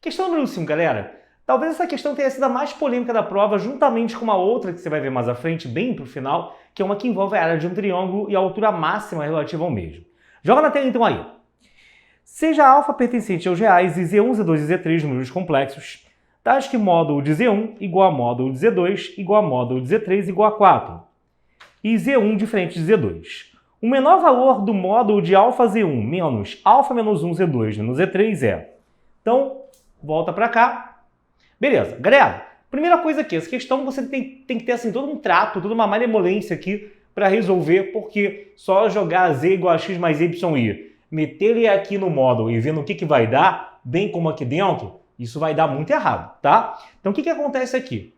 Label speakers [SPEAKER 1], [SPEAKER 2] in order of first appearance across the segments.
[SPEAKER 1] Questão número 5, galera. Talvez essa questão tenha sido a mais polêmica da prova, juntamente com uma outra que você vai ver mais à frente, bem pro final, que é uma que envolve a área de um triângulo e a altura máxima relativa ao mesmo. Joga na tela então aí. Seja α pertencente aos reais e Z1, Z2 e Z3 números complexos, tais que módulo de Z1 igual a módulo de Z2 igual a módulo de Z3 igual a 4, e Z1 diferente de Z2. O menor valor do módulo de αZ1 menos α menos 1 Z2 menos Z3 é... Então, volta para cá. Beleza. Galera, primeira coisa aqui, essa questão você tem que ter assim, todo um trato, toda uma malemolência aqui para resolver, porque só jogar Z igual a X mais YI, meter ele aqui no módulo e vendo o que vai dar, bem como aqui dentro, isso vai dar muito errado, tá? Então, o que acontece aqui?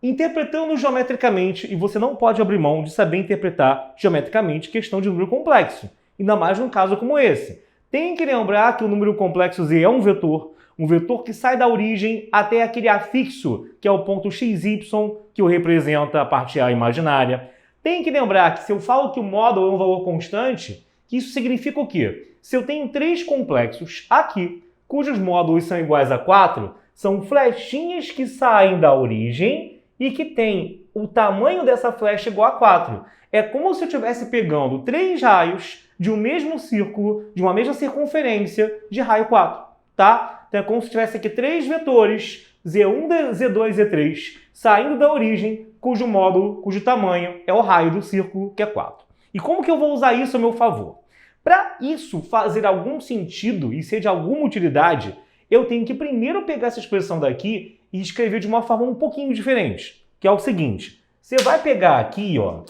[SPEAKER 1] Interpretando geometricamente, e você não pode abrir mão de saber interpretar geometricamente questão de número complexo, ainda mais num caso como esse. Tem que lembrar que o número complexo Z é um vetor que sai da origem até aquele afixo, que é o ponto XY, que o representa a parte A imaginária. Tem que lembrar que se eu falo que o módulo é um valor constante, que isso significa o quê? Se eu tenho três complexos aqui, cujos módulos são iguais a 4, são flechinhas que saem da origem e que tem o tamanho dessa flecha igual a 4. É como se eu estivesse pegando três raios de um mesmo círculo, de uma mesma circunferência, de raio 4, tá? Então é como se tivesse aqui três vetores, Z1, Z2 e Z3, saindo da origem, cujo módulo, cujo tamanho é o raio do círculo, que é 4. E como que eu vou usar isso a meu favor? Para isso fazer algum sentido e ser de alguma utilidade, eu tenho que primeiro pegar essa expressão daqui e escrever de uma forma um pouquinho diferente, que é o seguinte. Você vai pegar aqui, ó,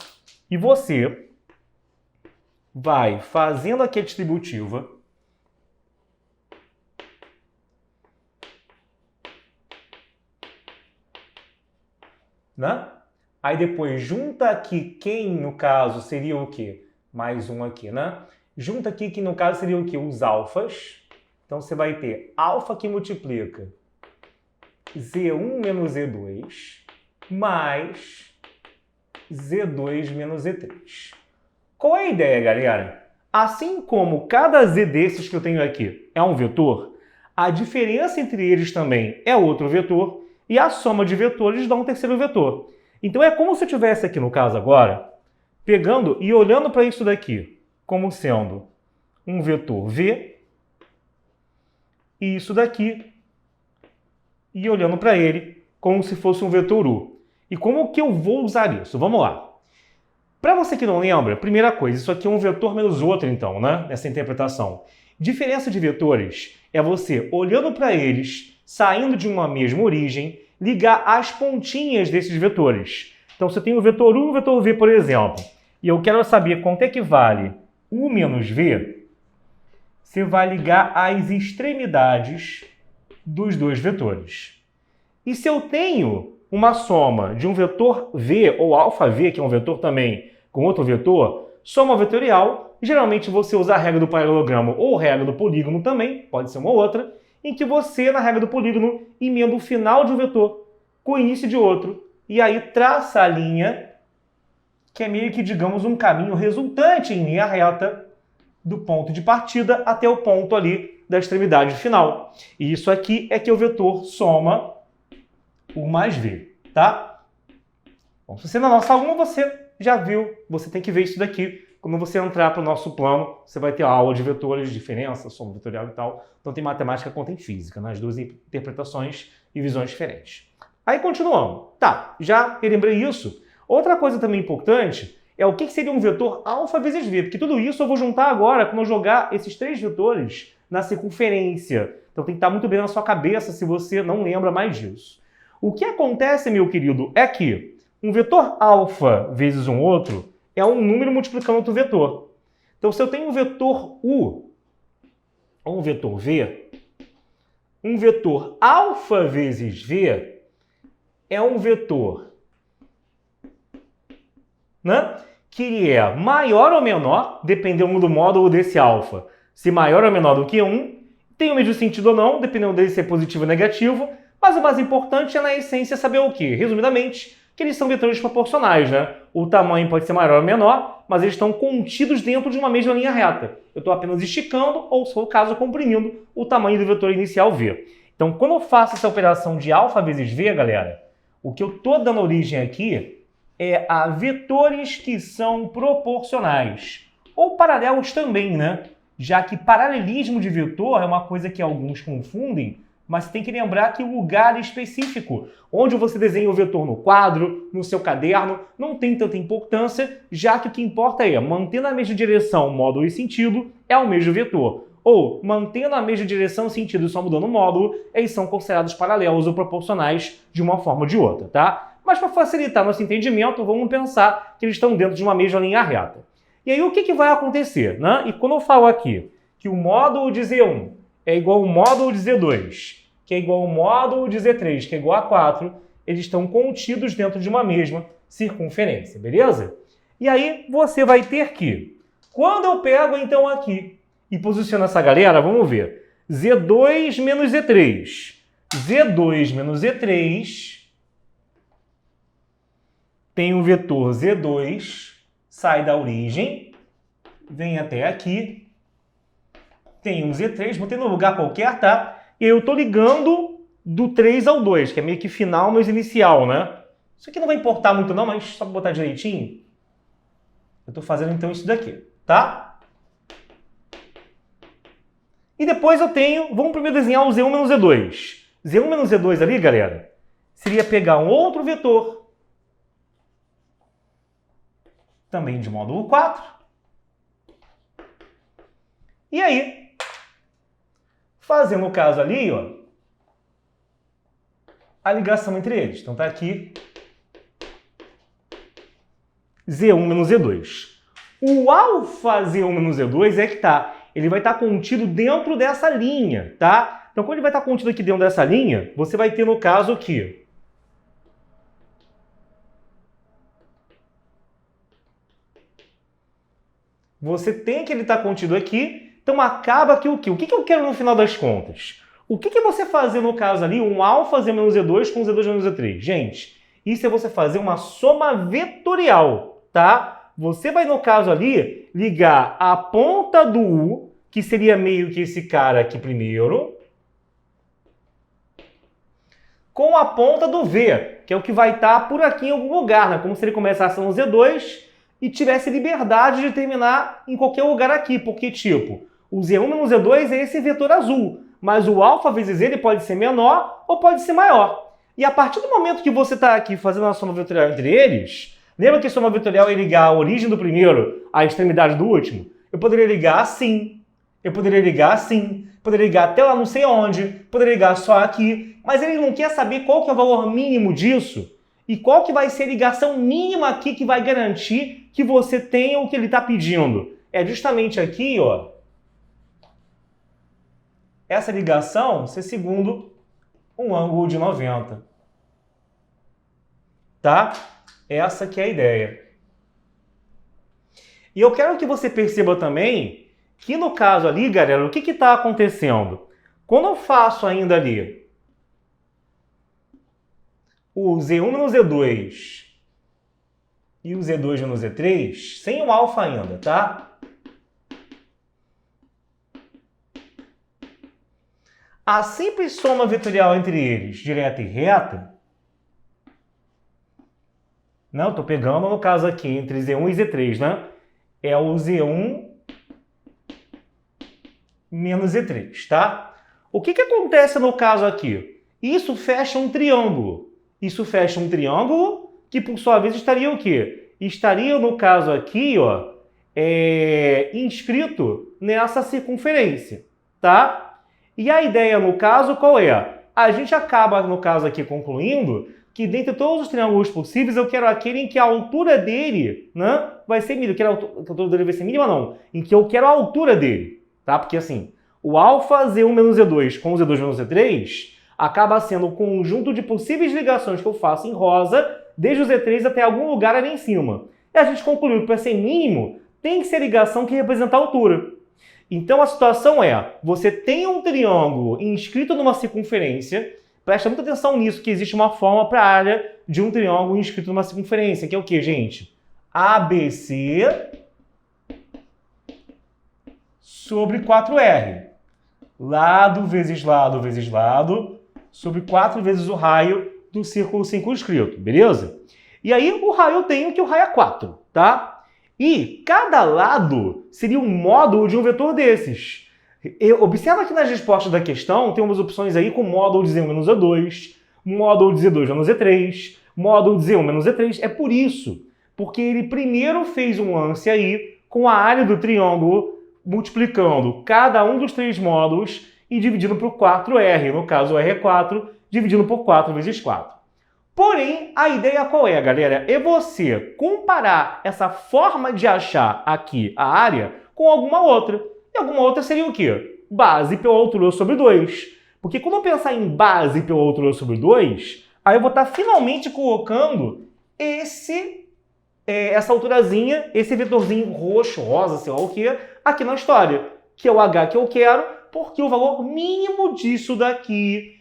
[SPEAKER 1] e você vai fazendo aqui a distributiva, né? Aí depois junta aqui quem, no caso, seria o quê? Mais um aqui, né? Junta aqui que, no caso, seria o quê? Os alfas. Então, você vai ter alfa que multiplica Z1 menos Z2 mais Z2 menos Z3. Qual é a ideia, galera? Assim como cada Z desses que eu tenho aqui é um vetor, a diferença entre eles também é outro vetor, e a soma de vetores dá um terceiro vetor. Então é como se eu estivesse aqui, no caso agora, pegando e olhando para isso daqui como sendo um vetor V, e isso daqui, e olhando para ele como se fosse um vetor U. E como que eu vou usar isso? Vamos lá. Para você que não lembra, primeira coisa, isso aqui é um vetor menos outro, então, né? Nessa interpretação. Diferença de vetores é você, olhando para eles, saindo de uma mesma origem, ligar as pontinhas desses vetores. Então, você tem o vetor U e o vetor V, por exemplo, e eu quero saber quanto é que vale U menos V, você vai ligar as extremidades dos dois vetores. E se eu tenho uma soma de um vetor V, ou αV, que é um vetor também, com outro vetor, soma vetorial, geralmente você usa a regra do paralelogramo ou a regra do polígono também, pode ser uma ou outra, em que você, na regra do polígono, emenda o final de um vetor com o início de outro, e aí traça a linha, que é meio que, digamos, um caminho resultante em linha reta do ponto de partida até o ponto ali da extremidade final. E isso aqui é que o vetor soma U mais V, tá? Bom, se você na nossa aula você já viu, você tem que ver isso daqui. Quando você entrar para o nosso plano, você vai ter a aula de vetores, diferença, soma vetorial e tal. Então tem matemática, conta em física, nas duas interpretações e visões diferentes. Aí continuando. Tá, já lembrei isso. Outra coisa também importante é o que seria um vetor alfa vezes V, porque tudo isso eu vou juntar agora quando eu jogar esses três vetores na circunferência. Então tem que estar muito bem na sua cabeça se você não lembra mais disso. O que acontece, meu querido, é que um vetor alfa vezes um outro é um número multiplicando outro vetor. Então, se eu tenho um vetor U ou um vetor V, um vetor alfa vezes V é um vetor, né, que é maior ou menor, dependendo do módulo desse alfa. Se maior ou menor do que 1, tem o mesmo sentido ou não, dependendo dele ser positivo ou negativo, mas o mais importante é, na essência, saber o quê? Resumidamente, que eles são vetores proporcionais, né? O tamanho pode ser maior ou menor, mas eles estão contidos dentro de uma mesma linha reta. Eu estou apenas esticando, ou se for o caso, comprimindo o tamanho do vetor inicial V. Então, Então, quando eu faço essa operação de alfa vezes v, galera, o que eu estou dando origem aqui é a vetores que são proporcionais. Ou paralelos também, né? Já que paralelismo de vetor é uma coisa que alguns confundem, mas tem que lembrar que o lugar específico, onde você desenha o vetor no quadro, no seu caderno, não tem tanta importância, já que o que importa é, mantendo a mesma direção, módulo e sentido, é o mesmo vetor. Ou, mantendo a mesma direção e sentido só mudando o módulo, eles são considerados paralelos ou proporcionais de uma forma ou de outra, tá? Mas para facilitar nosso entendimento, vamos pensar que eles estão dentro de uma mesma linha reta. E aí o que vai acontecer, né? E quando eu falo aqui que o módulo de Z1 é igual ao módulo de Z2, que é igual ao módulo de Z3, que é igual a 4, eles estão contidos dentro de uma mesma circunferência, beleza? E aí você vai ter que, quando eu pego então aqui e posiciono essa galera, vamos ver, Z2 menos Z3. Z2 menos Z3 tem o vetor Z2, sai da origem, vem até aqui, tem um Z3, botei no lugar qualquer, tá? E eu estou ligando do 3 ao 2, que é meio que final, mas inicial, né? Isso aqui não vai importar muito não, mas só para botar direitinho. Eu estou fazendo então isso daqui, tá? E depois eu tenho, vamos primeiro desenhar o Z1 menos Z2. Z1 menos Z2 ali, galera, seria pegar um outro vetor, também de módulo 4. E aí, fazer no caso ali, ó, a ligação entre eles. Então tá aqui Z1 menos Z2. O alfa Z1 menos Z2 é que tá, ele vai estar contido dentro dessa linha, tá? Então quando ele vai estar contido aqui dentro dessa linha, você vai ter no caso aqui você tem que ele estar contido aqui, então acaba que o quê? O que eu quero no final das contas? O que você fazer no caso ali, um alfa Z menos Z2 com Z2 menos Z3? Gente, isso é você fazer uma soma vetorial, tá? Você vai no caso ali ligar a ponta do U, que seria meio que esse cara aqui primeiro, com a ponta do V, que é o que vai estar por aqui em algum lugar, né? Como se ele começasse no Z2 e tivesse liberdade de terminar em qualquer lugar aqui, porque, tipo, o Z1 menos Z2 é esse vetor azul, mas o alfa vezes ele pode ser menor ou pode ser maior. E a partir do momento que você está aqui fazendo a soma vetorial entre eles, lembra que a soma vetorial é ligar a origem do primeiro à extremidade do último? Eu poderia ligar assim, eu poderia ligar assim, poderia ligar até lá não sei onde, poderia ligar só aqui, mas ele não quer saber qual que é o valor mínimo disso e qual que vai ser a ligação mínima aqui que vai garantir que você tenha o que ele está pedindo. É justamente aqui, ó, essa ligação ser segundo um ângulo de 90. Tá? Essa que é a ideia. E eu quero que você perceba também que no caso ali, galera, o que está acontecendo? Quando eu faço ainda ali o Z1 menos Z2 e o Z2 menos Z3, sem o alfa ainda, tá? A simples soma vetorial entre eles, direta e reta, não, estou pegando no caso aqui entre Z1 e Z3, né? É o Z1 menos Z3, tá? O que acontece no caso aqui? Isso fecha um triângulo. Isso fecha um triângulo que, por sua vez, estaria o quê? Estaria, no caso aqui, ó, inscrito nessa circunferência, tá? E a ideia, no caso, qual é? A gente acaba, no caso aqui, concluindo que dentre todos os triângulos possíveis, eu quero aquele em que a altura dele, né, vai ser mínima. Que a altura dele vai ser mínima, não. Em que eu quero a altura dele, tá? Porque, assim, o alfa Z1 menos Z2 com o Z2 menos Z3 acaba sendo o conjunto de possíveis ligações que eu faço em rosa, desde o Z3 até algum lugar ali em cima. E a gente concluiu que para ser mínimo, tem que ser ligação que representa a altura. Então a situação é, você tem um triângulo inscrito numa circunferência, presta muita atenção nisso, que existe uma forma para a área de um triângulo inscrito numa circunferência, que é o quê, gente? ABC sobre 4R. lado vezes lado, sobre 4 vezes o raio do círculo circunscrito, beleza? E aí o raio eu tenho que o raio é 4, tá? E cada lado seria um módulo de um vetor desses. Observa que nas respostas da questão tem umas opções aí com módulo de Z1 menos Z2, módulo de Z2 menos Z3, módulo de Z1 menos Z3. É por isso, porque ele primeiro fez um lance aí com a área do triângulo, multiplicando cada um dos 3 módulos e dividindo por 4R. No caso, o R é 4, dividindo por 4 vezes 4. Porém, a ideia qual é, galera? É você comparar essa forma de achar aqui a área com alguma outra. E alguma outra seria o quê? Base pela altura sobre 2. Porque quando eu pensar em base pela altura sobre 2, aí eu vou estar finalmente colocando essa alturazinha, esse vetorzinho roxo, rosa, sei lá o que, aqui na história, que é o H que eu quero, porque o valor mínimo disso daqui,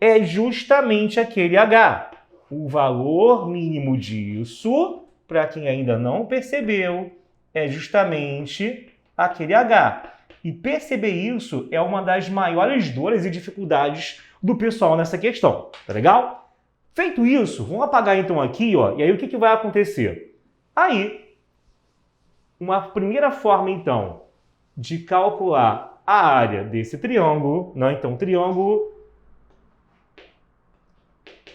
[SPEAKER 1] é justamente aquele H. O valor mínimo disso, para quem ainda não percebeu, é justamente aquele H. E perceber isso é uma das maiores dores e dificuldades do pessoal nessa questão, tá legal? Feito isso, vamos apagar então aqui, ó, e aí o que vai acontecer? Aí, uma primeira forma então de calcular a área desse triângulo, né? Então, triângulo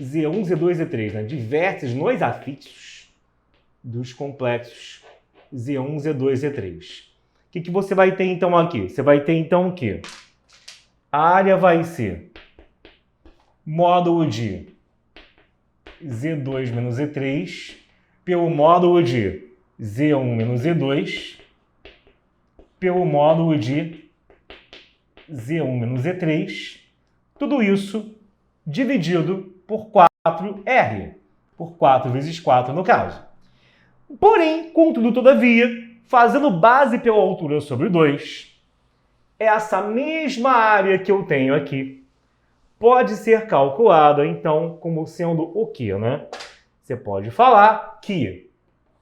[SPEAKER 1] Z1, Z2, Z3, né? De vértices nos afixos dos complexos Z1, Z2, Z3. O que você vai ter então aqui? Você vai ter então o quê? A área vai ser módulo de Z2 menos Z3 pelo módulo de Z1 menos Z2 pelo módulo de Z1 menos Z3. Tudo isso dividido por 4R. Por 4 vezes 4 no caso. Porém, contudo, todavia, fazendo base pela altura sobre 2, essa mesma área que eu tenho aqui pode ser calculada, então, como sendo o quê, né? Você pode falar que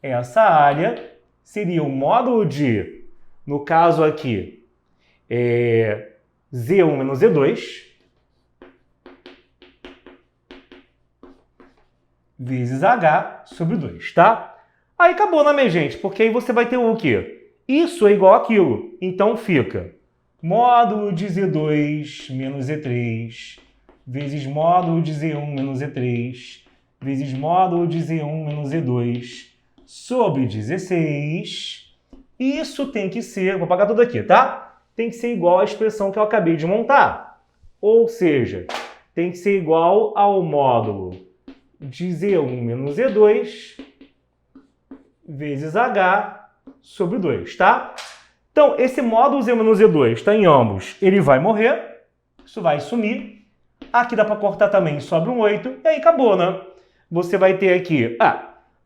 [SPEAKER 1] essa área seria o módulo de, no caso aqui, Z1 menos Z2, vezes H sobre 2, tá? Aí acabou, né, minha gente? Porque aí você vai ter o quê? Isso é igual àquilo. Então fica módulo de Z2 menos Z3 vezes módulo de Z1 menos Z3 vezes módulo de Z1 menos Z2 sobre 16. Isso tem que ser, vou apagar tudo aqui, tá? Tem que ser igual à expressão que eu acabei de montar. Ou seja, tem que ser igual ao módulo de Z1 menos Z2 vezes H sobre 2, tá? Então, esse módulo Z menos Z2 está em ambos, ele vai morrer, isso vai sumir. Aqui dá para cortar também, sobra um 8, e aí acabou, né? Você vai ter aqui,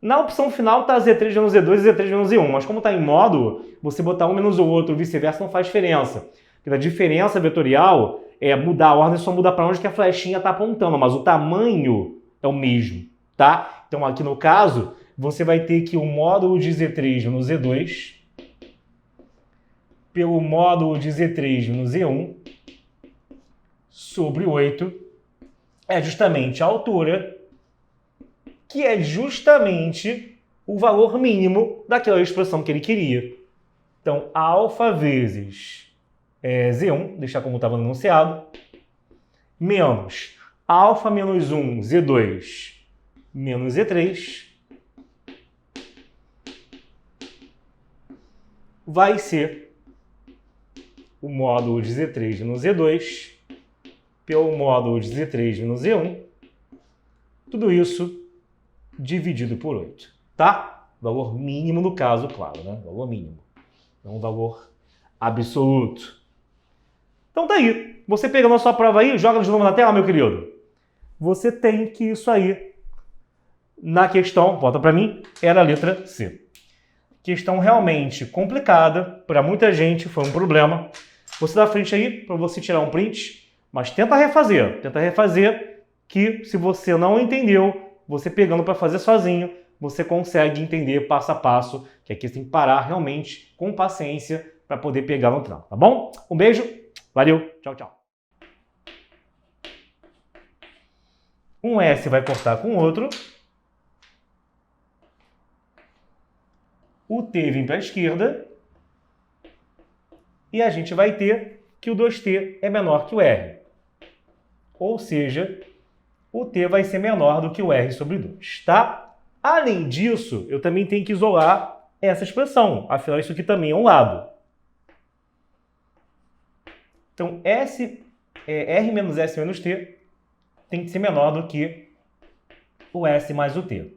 [SPEAKER 1] na opção final está Z3 menos Z2 e Z3 menos Z1, mas como está em módulo, você botar um menos o outro, vice-versa, não faz diferença. Porque a diferença vetorial é mudar a ordem, só muda para onde que a flechinha está apontando, mas o tamanho é o mesmo, tá? Então, aqui no caso, você vai ter que o módulo de Z3 menos Z2 pelo módulo de Z3 menos Z1 sobre 8 é justamente a altura, que é justamente o valor mínimo daquela expressão que ele queria. Então, alfa vezes Z1, deixar como estava no enunciado, menos alfa menos 1 Z2 menos Z3 vai ser o módulo de Z3 menos Z2 pelo módulo de Z3 menos Z1, tudo isso dividido por 8, tá? Valor mínimo no caso, claro, né? Valor mínimo, não valor absoluto. Então tá aí, você pegando a sua prova aí, joga de novo na tela, meu querido. Você tem que isso aí, na questão, volta para mim, era a letra C. Questão realmente complicada, para muita gente foi um problema. Você dá frente aí para você tirar um print, mas tenta refazer, que se você não entendeu, você pegando para fazer sozinho, você consegue entender passo a passo, que aqui você tem que parar realmente com paciência para poder pegar no final, tá bom? Um beijo, valeu, tchau, tchau. Um S vai cortar com o outro. O T vem para a esquerda. E a gente vai ter que o 2T é menor que o R. Ou seja, o T vai ser menor do que o R sobre 2, tá? Além disso, eu também tenho que isolar essa expressão. Afinal, isso aqui também é um lado. Então, R menos S menos T tem que ser menor do que o S mais o T.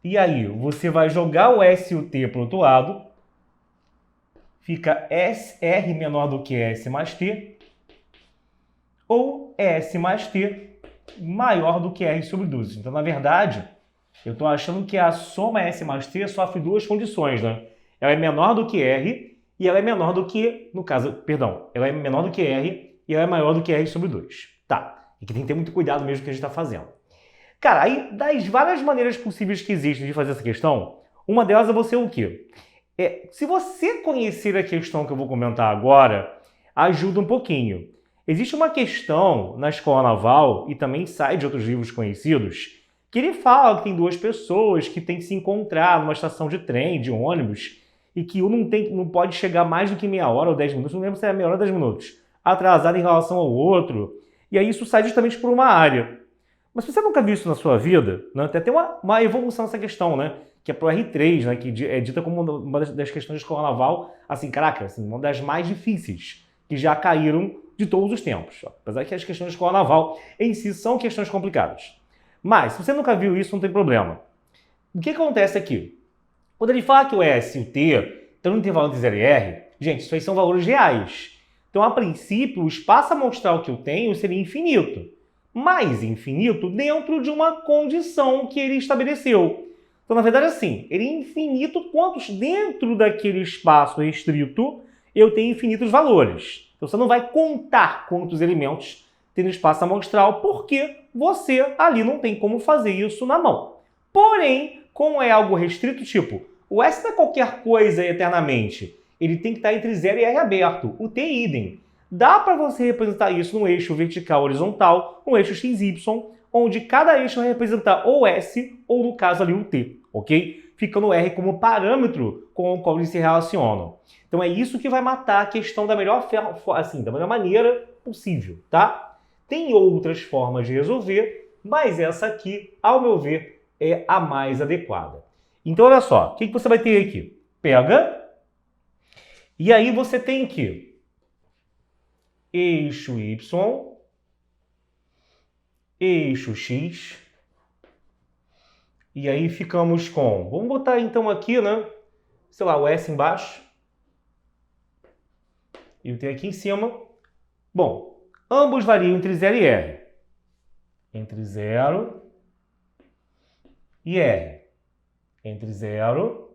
[SPEAKER 1] E aí, você vai jogar o S e o T para o outro lado. Fica R menor do que S mais T. Ou S mais T maior do que R sobre 2. Então, na verdade, eu estou achando que a soma S mais T sofre duas condições, né? Ela é menor do que R e ela é menor do que, no caso, perdão, ela é menor do que R e ela é maior do que R sobre 2. Tá, e que tem que ter muito cuidado mesmo com o que a gente está fazendo. Cara, aí das várias maneiras possíveis que existem de fazer essa questão, uma delas é você o quê? Se você conhecer a questão que eu vou comentar agora, ajuda um pouquinho. Existe uma questão na Escola Naval, e também sai de outros livros conhecidos, que ele fala que tem duas pessoas que têm que se encontrar numa estação de trem, de ônibus, e que um não pode chegar mais do que meia hora ou 10 minutos, não lembro se é meia hora ou 10 minutos, atrasado em relação ao outro, e aí isso sai justamente por uma área. Mas se você nunca viu isso na sua vida, né, até tem uma evolução nessa questão, né, que é pro R3, né, que é dita como uma das questões de Escola Naval, assim, caraca, assim, uma das mais difíceis, que já caíram de todos os tempos. Apesar que as questões de Escola Naval em si são questões complicadas. Mas, se você nunca viu isso, não tem problema. O que acontece aqui? Quando ele fala que o S e o T estão no intervalo entre 0 e R, gente, isso aí são valores reais. Então, a princípio, o espaço amostral que eu tenho seria infinito. Mas infinito dentro de uma condição que ele estabeleceu. Então, na verdade, assim, ele é infinito quantos dentro daquele espaço restrito eu tenho infinitos valores. Então, você não vai contar quantos elementos tem no espaço amostral, porque você ali não tem como fazer isso na mão. Porém, como é algo restrito, tipo, o S não é qualquer coisa eternamente. Ele tem que estar entre 0 e R aberto. O T idem. Dá para você representar isso no eixo vertical horizontal, no eixo XY, onde cada eixo vai representar ou S ou, no caso, ali o T, ok? Ficando o R como parâmetro com o qual eles se relacionam. Então é isso que vai matar a questão da melhor maneira possível, tá? Tem outras formas de resolver, mas essa aqui, ao meu ver, é a mais adequada. Então, olha só, o que você vai ter aqui? Pega, e aí você tem que eixo Y, eixo X, e aí ficamos com, vamos botar então aqui, né, sei lá, o S embaixo, e o T aqui em cima. Bom, ambos variam entre 0 e R. Entre 0 e R. Entre 0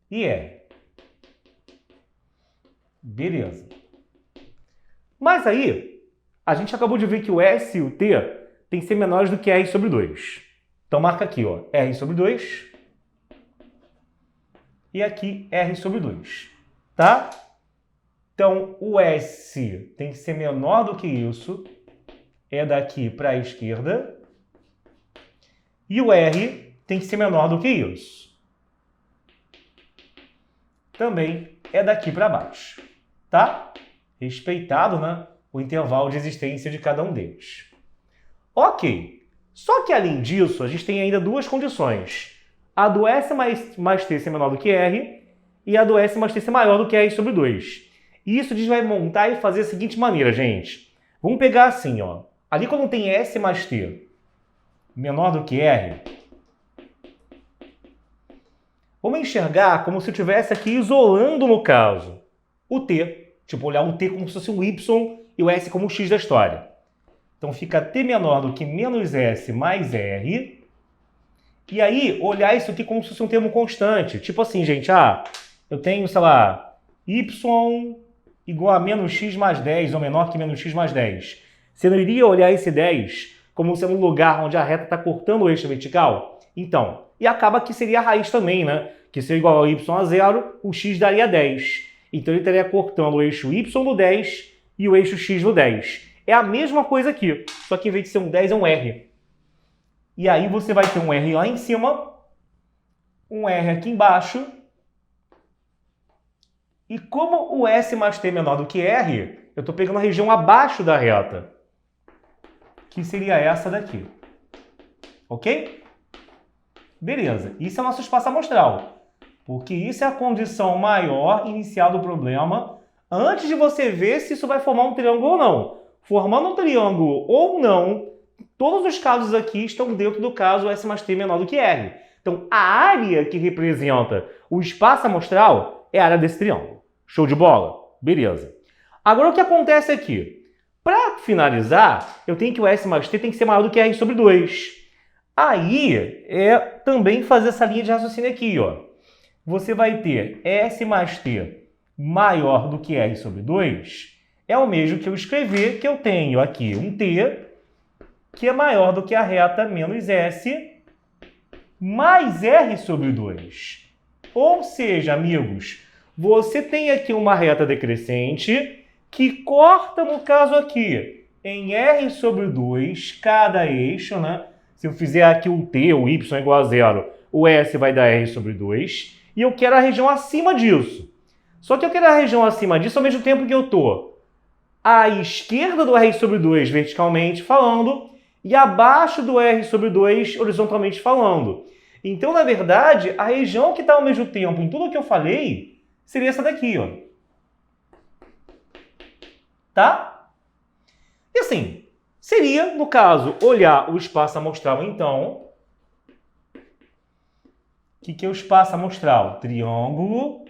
[SPEAKER 1] e R. Beleza. Mas aí, a gente acabou de ver que o S e o T tem que ser menores do que R sobre 2. Então marca aqui, ó, R sobre 2 e aqui R sobre 2, tá? Então o S tem que ser menor do que isso, é daqui para a esquerda, e o R tem que ser menor do que isso. Também é daqui para baixo, tá? Respeitado, né, o intervalo de existência de cada um deles. Ok, só que além disso, a gente tem ainda duas condições. A do S mais T ser menor do que R e a do S mais T ser maior do que R sobre 2. E isso a gente vai montar e fazer da seguinte maneira, gente. Vamos pegar assim, ó. Ali quando tem S mais T menor do que R, vamos enxergar como se eu estivesse aqui isolando, no caso, o T. Tipo, olhar o T como se fosse um Y e o S como o X da história. Então fica T menor do que menos S mais R. E aí, olhar isso aqui como se fosse um termo constante. Tipo assim, gente, eu tenho, sei lá, Y igual a menos X mais 10 ou menor que menos X mais 10. Você não iria olhar esse 10 como sendo um lugar onde a reta está cortando o eixo vertical? Então, e acaba que seria a raiz também, né? Porque se é igual a y a 0, o x daria 10. Então ele estaria cortando o eixo y no 10 e o eixo x no 10. É a mesma coisa aqui, só que em vez de ser um 10 é um R. E aí você vai ter um R lá em cima, um R aqui embaixo. E como o S mais T é menor do que R, eu estou pegando a região abaixo da reta, que seria essa daqui. Ok? Beleza. Isso é o nosso espaço amostral, porque isso é a condição maior inicial do problema, antes de você ver se isso vai formar um triângulo ou não. Formando um triângulo ou não, todos os casos aqui estão dentro do caso S mais T menor do que R. Então, a área que representa o espaço amostral é a área desse triângulo. Show de bola? Beleza. Agora, o que acontece aqui? Para finalizar, eu tenho que o S mais T tem que ser maior do que R sobre 2. Aí, é também fazer essa linha de raciocínio aqui, ó. Você vai ter S mais T maior do que R sobre 2, é o mesmo que eu escrever que eu tenho aqui um T que é maior do que a reta menos S mais R sobre 2. Ou seja, amigos, você tem aqui uma reta decrescente que corta, no caso aqui, em R sobre 2, cada eixo, né? Se eu fizer aqui o T, o Y igual a 0, o S vai dar R sobre 2, e eu quero a região acima disso. Só que eu quero a região acima disso ao mesmo tempo que eu estou à esquerda do R sobre 2, verticalmente falando, e abaixo do R sobre 2, horizontalmente falando. Então, na verdade, a região que está ao mesmo tempo em tudo o que eu falei seria essa daqui, ó. Tá? E assim, seria, no caso, olhar o espaço amostral, então. O que é o espaço amostral? Triângulo,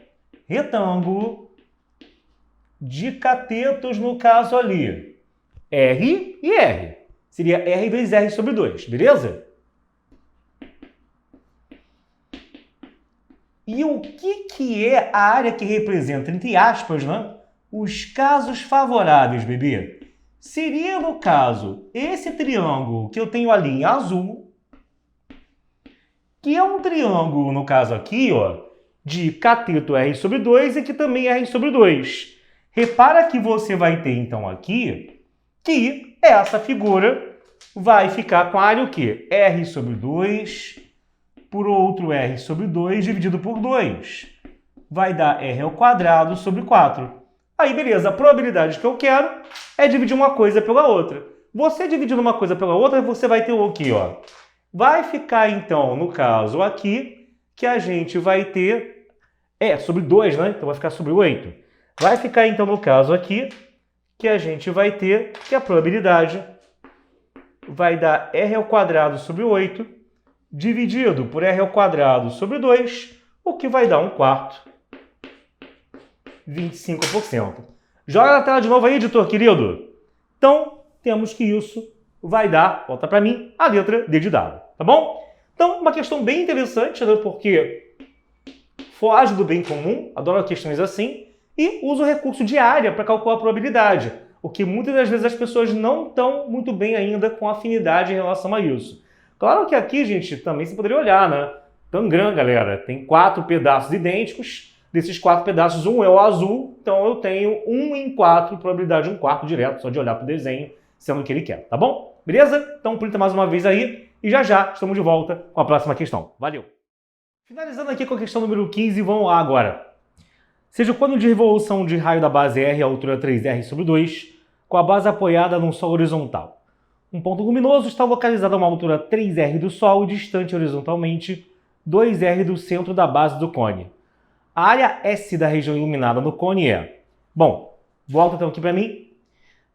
[SPEAKER 1] retângulo, de catetos, no caso ali. R e R. Seria R vezes R sobre 2, beleza? E o que é a área que representa, entre aspas, né, os casos favoráveis, bebê? Seria, no caso, esse triângulo que eu tenho ali em azul, que é um triângulo, no caso aqui, ó, de cateto R sobre 2 e que também é R sobre 2. Repara que você vai ter, então, aqui, que essa figura vai ficar com a área o quê? R sobre 2... por outro R sobre 2 dividido por 2. Vai dar R ao quadrado sobre 4. Aí, beleza, a probabilidade que eu quero é dividir uma coisa pela outra. Você dividindo uma coisa pela outra, você vai ter o quê, ó? Vai ficar, então, no caso aqui, que a gente vai ter... sobre 2, né? Então vai ficar sobre 8. Vai ficar, então, no caso aqui, que a gente vai ter que a probabilidade vai dar R ao quadrado sobre 8 dividido por R ao quadrado sobre 2, o que vai dar 1/4. 25%. Joga na tela de novo aí, editor querido. Então, temos que isso vai dar, volta para mim, a letra D de dado, tá bom? Então, uma questão bem interessante, né, porque foge do bem comum, adoro questões assim, e usa o recurso de área para calcular a probabilidade, o que muitas das vezes as pessoas não estão muito bem ainda com afinidade em relação a isso. Claro que aqui, gente, também você poderia olhar, né? Tangram, galera, tem 4 pedaços idênticos. Desses 4 pedaços, um é o azul. Então, eu tenho 1 em 4, probabilidade de 1/4 direto, só de olhar para o desenho, sendo o que ele quer, tá bom? Beleza? Então, printa mais uma vez aí. E já já estamos de volta com a próxima questão. Valeu! Finalizando aqui com a questão número 15, vamos lá agora. Seja o côno de revolução de raio da base R à altura 3R sobre 2, com a base apoiada num solo horizontal. Um ponto luminoso está localizado a uma altura 3R do Sol e distante horizontalmente 2R do centro da base do cone. A área S da região iluminada no cone é... Bom, volta então aqui para mim.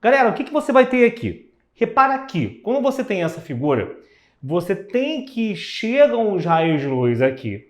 [SPEAKER 1] Galera, o que você vai ter aqui? Repara aqui, quando você tem essa figura, você tem que chegam os raios de luz aqui.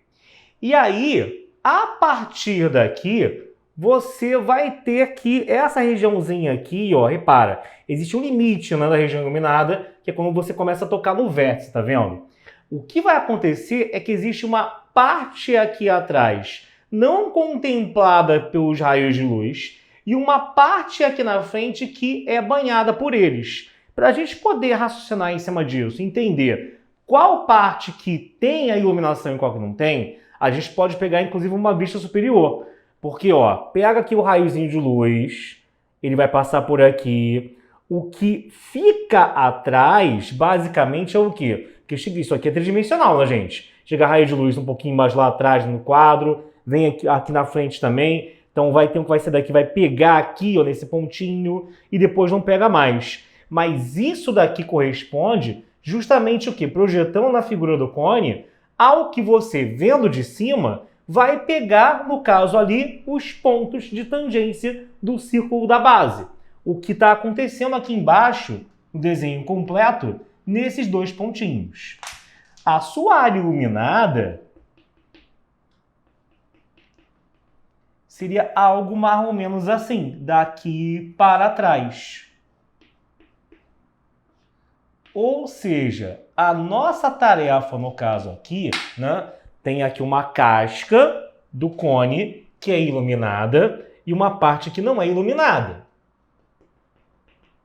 [SPEAKER 1] E aí, a partir daqui, você vai ter aqui essa regiãozinha aqui, ó, repara, existe um limite, né, da região iluminada, que é quando você começa a tocar no vértice, tá vendo? O que vai acontecer é que existe uma parte aqui atrás não contemplada pelos raios de luz e uma parte aqui na frente que é banhada por eles. Para a gente poder raciocinar em cima disso, entender qual parte que tem a iluminação e qual que não tem, A gente pode pegar, inclusive, uma vista superior. Porque, ó, pega aqui o raiozinho de luz, ele vai passar por aqui. O que fica atrás, basicamente, é o quê? Porque isso aqui é tridimensional, né, gente? Chega raio de luz um pouquinho mais lá atrás no quadro, vem aqui na frente também. Então vai ter um que vai ser daqui, vai pegar aqui, ó, nesse pontinho, e depois não pega mais. Mas isso daqui corresponde justamente o quê? Projetando na figura do cone, ao que você, vendo de cima, vai pegar, no caso ali, os pontos de tangência do círculo da base. O que está acontecendo aqui embaixo, no desenho completo, nesses dois pontinhos. A sua área iluminada seria algo mais ou menos assim, daqui para trás. Ou seja, a nossa tarefa, no caso aqui, né, tem aqui uma casca do cone que é iluminada e uma parte que não é iluminada.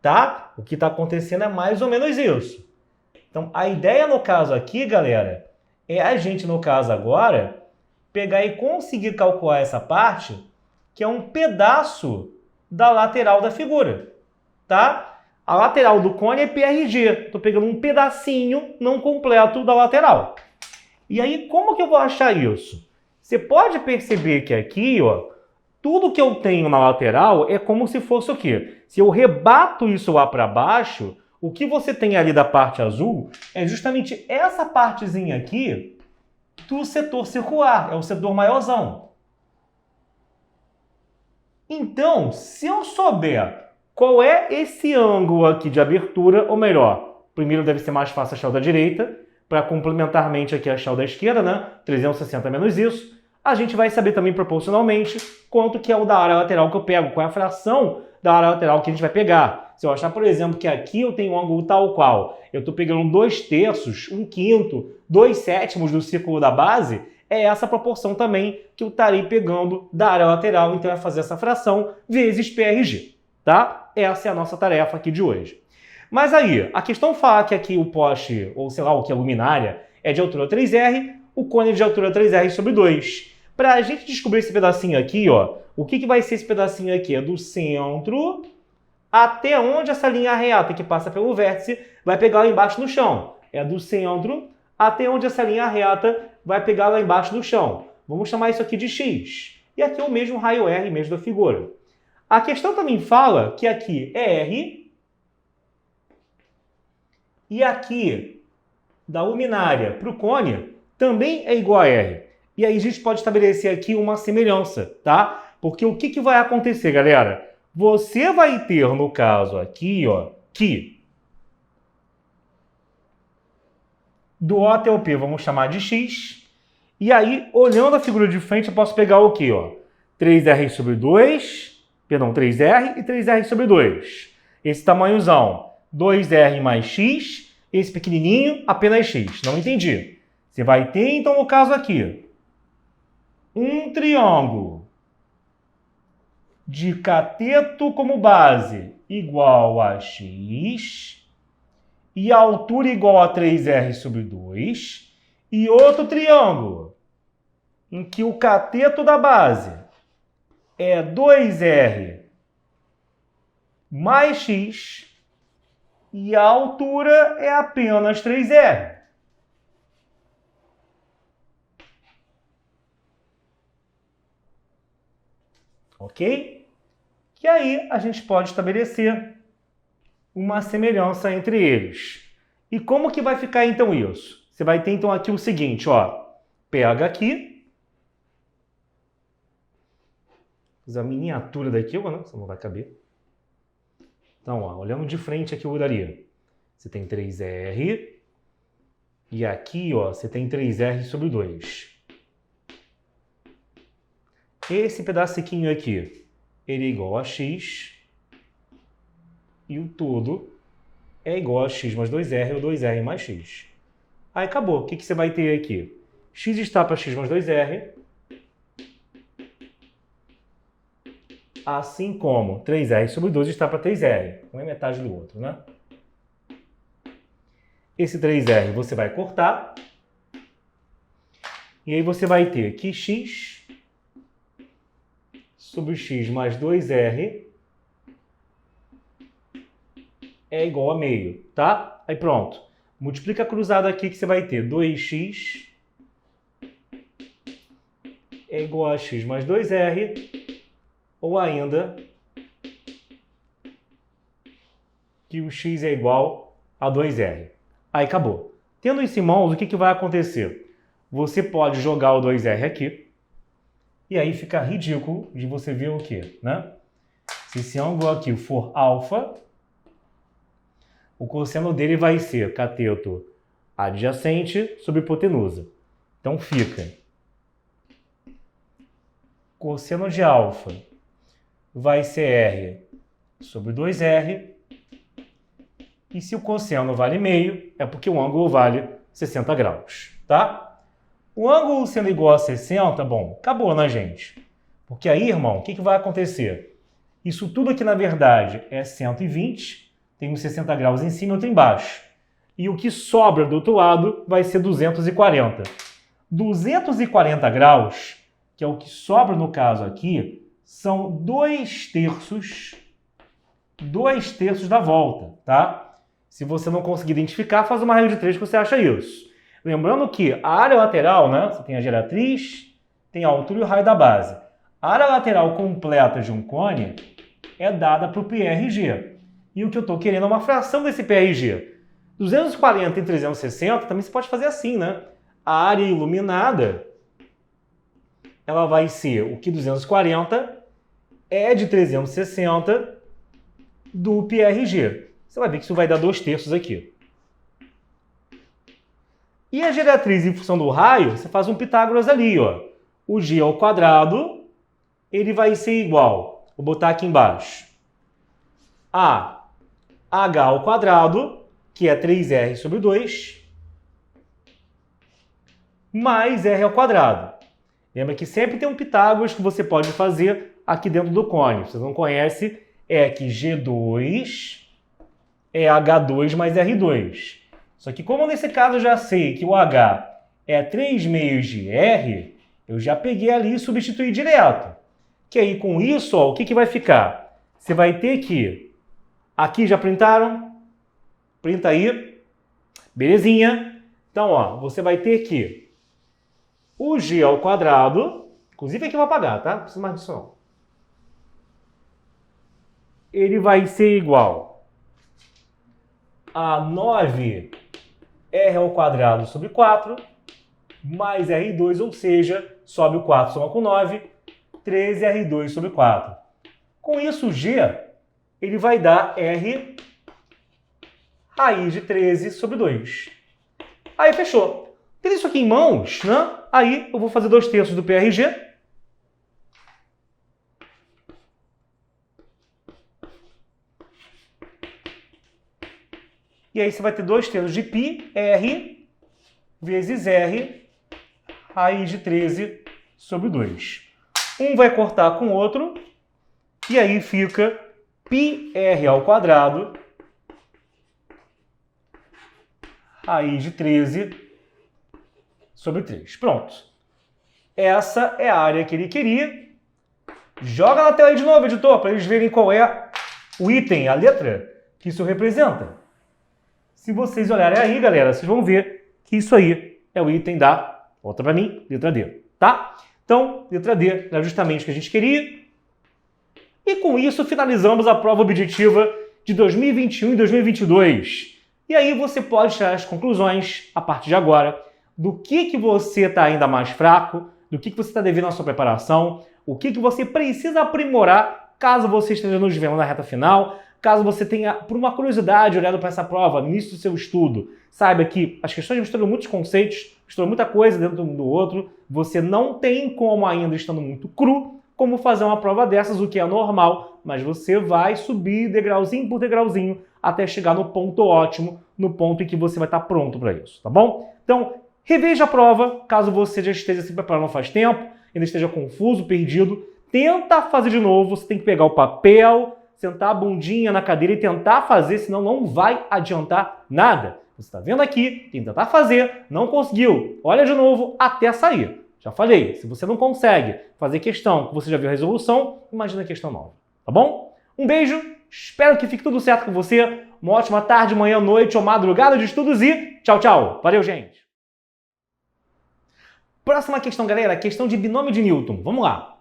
[SPEAKER 1] Tá? O que está acontecendo é mais ou menos isso. Então, a ideia no caso aqui, galera, é a gente, no caso agora, pegar e conseguir calcular essa parte, que é um pedaço da lateral da figura. Tá? A lateral do cone é PRG. Estou pegando um pedacinho não completo da lateral. E aí, como que eu vou achar isso? Você pode perceber que aqui, ó, tudo que eu tenho na lateral é como se fosse o quê? Se eu rebato isso lá para baixo, o que você tem ali da parte azul é justamente essa partezinha aqui do setor circular, é o setor maiorzão. Então, se eu souber qual é esse ângulo aqui de abertura, ou melhor, primeiro deve ser mais fácil achar o da direita, para complementarmente aqui achar o da esquerda, né? 360 menos isso. A gente vai saber também proporcionalmente quanto que é o da área lateral que eu pego, qual é a fração da área lateral que a gente vai pegar. Se eu achar, por exemplo, que aqui eu tenho um ângulo tal qual, eu estou pegando 2/3, 1/5, 2/7 do círculo da base, é essa proporção também que eu estarei pegando da área lateral, então é fazer essa fração vezes PRG, tá? Essa é a nossa tarefa aqui de hoje. Mas aí, a questão fala que aqui o poste, ou sei lá o que, a luminária, é de altura 3R, o cone é de altura 3R sobre 2. Para a gente descobrir esse pedacinho aqui, ó, o que vai ser esse pedacinho aqui? É do centro até onde essa linha reta que passa pelo vértice vai pegar lá embaixo no chão. É do centro até onde essa linha reta vai pegar lá embaixo do chão. Vamos chamar isso aqui de X. E aqui é o mesmo raio R mesmo da figura. A questão também fala que aqui é R e aqui da luminária para o cone também é igual a R. E aí a gente pode estabelecer aqui uma semelhança, tá? Porque o que vai acontecer, galera? Você vai ter, no caso aqui, ó, que do O até o P vamos chamar de X. E aí, olhando a figura de frente, eu posso pegar o quê, ó? 3R sobre 2, perdão, 3R e 3R sobre 2. Esse tamanhozão, 2R mais X, esse pequenininho, apenas X. Não entendi. Você vai ter, então, no caso aqui, um triângulo de cateto como base igual a X e a altura igual a 3R sobre 2 e outro triângulo em que o cateto da base é 2R mais X e a altura é apenas 3R. Ok? E aí a gente pode estabelecer uma semelhança entre eles. E como que vai ficar então isso? Você vai ter então aqui o seguinte, ó. Pega aqui. Fiz a miniatura daqui, né? Isso não vai caber. Então, ó, olhando de frente aqui eu daria. Você tem 3R. E aqui, ó, você tem 3R sobre 2. Esse pedacinho aqui, ele é igual a X. E o todo é igual a X mais 2R ou 2R mais X. Aí acabou. O que você vai ter aqui? X está para X mais 2R. Assim como 3R sobre 2 está para 3R. Um é metade do outro, né? Esse 3R você vai cortar. E aí você vai ter que x sobre x mais 2r é igual a meio, tá? Aí pronto. Multiplica cruzado aqui que você vai ter 2x é igual a x mais 2r, ou ainda que o x é igual a 2r. Aí acabou. Tendo isso em mãos, o que vai acontecer? Você pode jogar o 2r aqui, e aí fica ridículo de você ver o quê, né? Se esse ângulo aqui for alfa, o cosseno dele vai ser cateto adjacente sobre hipotenusa. Então fica cosseno de alfa vai ser r sobre 2r, e se o cosseno vale meio, é porque o ângulo vale 60 graus, tá? O ângulo sendo igual a 60, bom, acabou, né, gente? Porque aí, irmão, o que vai acontecer? Isso tudo aqui, na verdade, é 120, tem uns 60 graus em cima e outro embaixo. E o que sobra do outro lado vai ser 240. 240 graus, que é o que sobra no caso aqui, são 2/3 da volta, tá? Se você não conseguir identificar, faz uma regra de 3 que você acha isso. Lembrando que a área lateral, né? Você tem a geratriz, tem a altura e o raio da base. A área lateral completa de um cone é dada para o PRG. E o que eu estou querendo é uma fração desse PRG. 240 em 360 também você pode fazer assim, né? A área iluminada, ela vai ser o que 240 é de 360 do PRG. Você vai ver que isso vai dar 2/3 aqui. E a geratriz em função do raio, você faz um Pitágoras ali, ó. O g ao quadrado, ele vai ser igual, vou botar aqui embaixo, a h ao quadrado, que é 3r sobre 2, mais r ao quadrado. Lembra que sempre tem um Pitágoras que você pode fazer aqui dentro do cone. Se você não conhece, é que G2 é H2 mais R2. Só que como nesse caso eu já sei que o H é 3/2 de R, eu já peguei ali e substituí direto. Que aí com isso, ó, o que vai ficar? Você vai ter que... Aqui já printaram? Printa aí. Belezinha. Então, ó, você vai ter que o g ao quadrado, inclusive aqui eu vou apagar, tá? Não precisa mais disso não. Ele vai ser igual a 9r ao quadrado sobre 4, mais r2, ou seja, sobe o 4, soma com 9, 13r2 sobre 4. Com isso, o g, ele vai dar r raiz de 13 sobre 2. Aí, fechou. Tendo isso aqui em mãos, né? Aí eu vou fazer 2/3 do PRG. E aí você vai ter 2/3 de π, r, vezes r, raiz de 13 sobre 2. Um vai cortar com o outro, e aí fica πr ao quadrado, raiz de 13 sobre 3. Pronto. Essa é a área que ele queria. Joga na tela aí de novo, editor, para eles verem qual é o item, a letra que isso representa. Se vocês olharem aí, galera, vocês vão ver que isso aí é o item da, volta para mim, letra D, tá? Então, letra D era justamente o que a gente queria. E com isso finalizamos a prova objetiva de 2021 e 2022. E aí você pode tirar as conclusões, a partir de agora, do que você está ainda mais fraco, do que você está devendo à sua preparação, o que você precisa aprimorar caso você esteja nos vendo na reta final, caso você tenha, por uma curiosidade, olhado para essa prova no início do seu estudo, saiba que as questões misturam muitos conceitos, misturam muita coisa dentro um do outro, você não tem como ainda, estando muito cru, como fazer uma prova dessas, o que é normal, mas você vai subir degrauzinho por degrauzinho até chegar no ponto ótimo, no ponto em que você vai estar pronto para isso, tá bom? Então, reveja a prova, caso você já esteja se preparando faz tempo, ainda esteja confuso, perdido, tenta fazer de novo, você tem que pegar o papel, sentar a bundinha na cadeira e tentar fazer, senão não vai adiantar nada. Você está vendo aqui, tem que tentar fazer, não conseguiu. Olha de novo até sair. Já falei, se você não consegue fazer questão que você já viu a resolução, imagina a questão nova. Tá bom? Um beijo, espero que fique tudo certo com você. Uma ótima tarde, manhã, noite ou madrugada de estudos e tchau, tchau. Valeu, gente! Próxima questão, galera, questão de binômio de Newton. Vamos lá.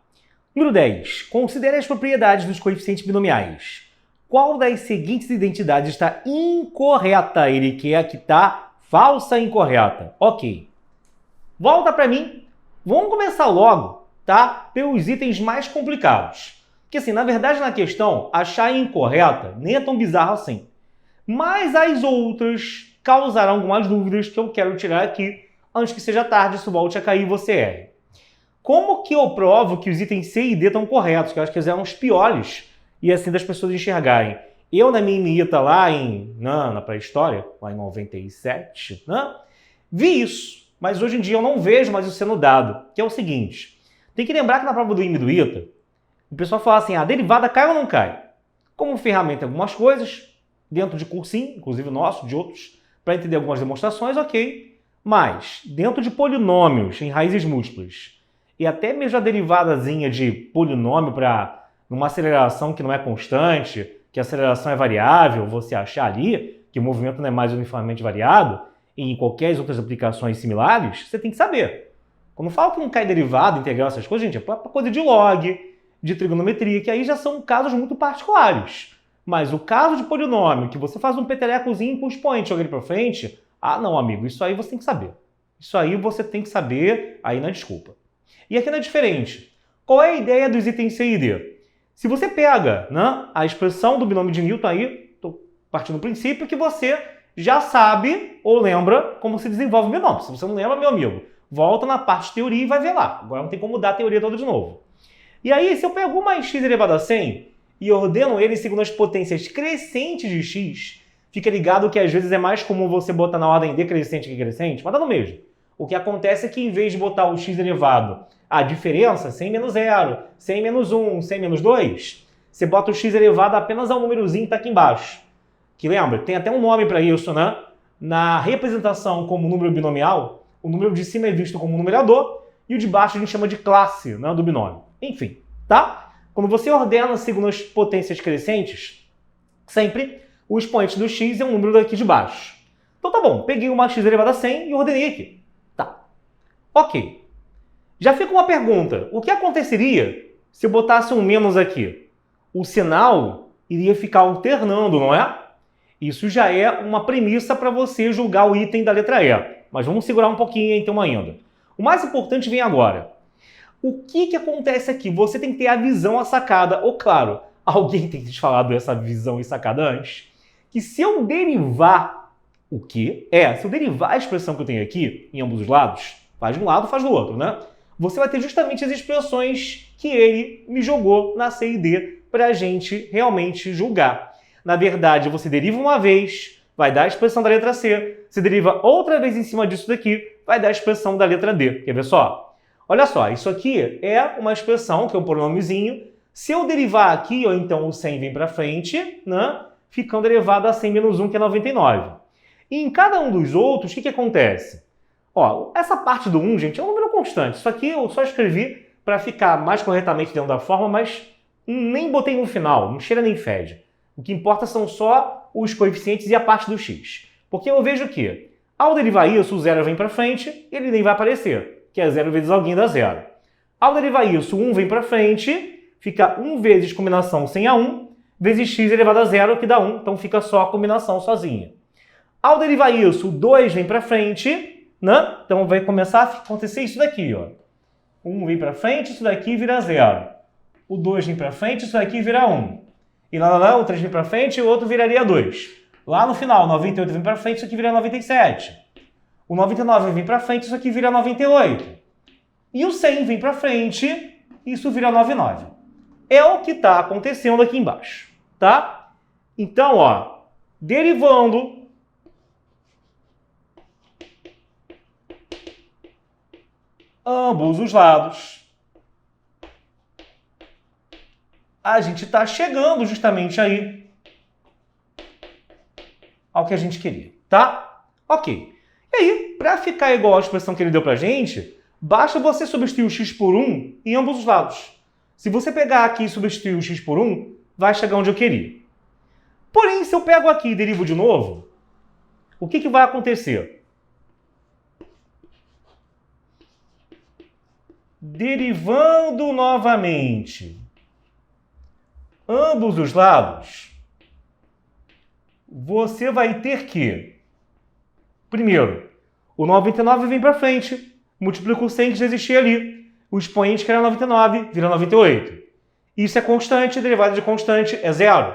[SPEAKER 1] Número 10. Considere as propriedades dos coeficientes binomiais. Qual das seguintes identidades está incorreta? Ele quer que está falsa incorreta. Ok. Volta para mim. Vamos começar logo, tá? Pelos itens mais complicados. Porque assim, na verdade, na questão, achar incorreta nem é tão bizarro assim. Mas as outras causarão algumas dúvidas que eu quero tirar aqui antes que seja tarde, isso volte a cair e você erre. Como que eu provo que os itens C e D estão corretos? Que eu acho que eles eram os piores e assim das pessoas enxergarem. Eu, na minha imita lá na pré-história, lá em 97, né, vi isso. Mas hoje em dia eu não vejo mais isso sendo dado. Que é o seguinte, tem que lembrar que na prova do IME e do ITA, o pessoal fala assim, a derivada cai ou não cai? Como ferramenta em algumas coisas, dentro de cursinho, inclusive nosso, de outros, para entender algumas demonstrações, ok. Mas, dentro de polinômios em raízes múltiplas, e até mesmo a derivadazinha de polinômio para numa aceleração que não é constante, que a aceleração é variável, você achar ali que o movimento não é mais uniformemente variado, e em qualquer outras aplicações similares, você tem que saber. Quando falo que não cai derivada, integral, essas coisas, gente, é para coisa de log, de trigonometria, que aí já são casos muito particulares. Mas o caso de polinômio, que você faz um petelecozinho com o expoente e joga ele para frente, ah, não, amigo, isso aí você tem que saber. Isso aí você tem que saber, aí não é desculpa. E aqui não é diferente. Qual é a ideia dos itens C e D? Se você pega, né, a expressão do binômio de Newton aí, estou partindo do princípio que você já sabe ou lembra como se desenvolve o binômio. Se você não lembra, meu amigo, volta na parte de teoria e vai ver lá. Agora não tem como mudar a teoria toda de novo. E aí, se eu pego uma x elevado a 100 e ordeno ele segundo as potências crescentes de x, fica ligado que às vezes é mais comum você botar na ordem decrescente que crescente, mas dá no mesmo. O que acontece é que em vez de botar o x elevado a diferença, 100 menos 0, 100 menos 1, 100 menos 2, você bota o x elevado apenas ao númerozinho que está aqui embaixo. Que lembra, tem até um nome para isso, né? Na representação como número binomial, o número de cima é visto como numerador e o de baixo a gente chama de classe, né, do binômio. Enfim, tá? Quando você ordena segundo as potências crescentes, sempre o expoente do x é um número daqui de baixo. Então tá bom, peguei uma x elevado a 100 e ordenei aqui. Tá. Ok. Já fica uma pergunta. O que aconteceria se eu botasse um menos aqui? O sinal iria ficar alternando, não é? Isso já é uma premissa para você julgar o item da letra E. Mas vamos segurar um pouquinho então ainda. O mais importante vem agora. O que acontece aqui? Você tem que ter a visão, a sacada. Ou claro, alguém tem que te falar dessa visão e sacada antes. Que se eu derivar o quê? Se eu derivar a expressão que eu tenho aqui, em ambos os lados, faz de um lado, faz do outro, né? Você vai ter justamente as expressões que ele me jogou na C e D para a gente realmente julgar. Na verdade, você deriva uma vez, vai dar a expressão da letra C. Você deriva outra vez em cima disso daqui, vai dar a expressão da letra D. Quer ver só? Olha só, isso aqui é uma expressão, que é um pronômezinho. Se eu derivar aqui, ou então o 100 vem para frente, né, ficando elevado a 100 menos 1, que é 99. E em cada um dos outros, o que acontece? Ó, essa parte do 1, gente, é um número constante. Isso aqui eu só escrevi para ficar mais corretamente dentro da forma, mas nem botei no final, não cheira nem fede. O que importa são só os coeficientes e a parte do x. Porque eu vejo que, ao derivar isso, o 0 vem para frente, ele nem vai aparecer, que é 0 vezes alguém dá 0. Ao derivar isso, o 1 vem para frente, fica 1 vezes combinação sem a 1, vezes x elevado a 0, que dá 1, então fica só a combinação sozinha. Ao derivar isso, o 2 vem para frente, né? Então vai começar a acontecer isso daqui, ó. 1 vem para frente, isso daqui vira 0. O 2 vem para frente, isso daqui vira 1. E lá, o 3 vem para frente e o outro viraria 2. Lá no final, 98 vem para frente, isso aqui vira 97. O 99 vem para frente, isso aqui vira 98. E o 100 vem para frente, isso vira 99. É o que está acontecendo aqui embaixo, tá? Então, ó, derivando ambos os lados, a gente está chegando justamente aí ao que a gente queria, tá? Ok. E aí, para ficar igual à expressão que ele deu para a gente, basta você substituir o x por 1 em ambos os lados. Se você pegar aqui e substituir o x por 1, vai chegar onde eu queria. Porém, se eu pego aqui e derivo de novo, o que vai acontecer? Derivando novamente ambos os lados, você vai ter que, primeiro, o 99 vem para frente, multiplica o 100 que já existia ali. O expoente que era 99 vira 98. Isso é constante, a derivada de constante é zero.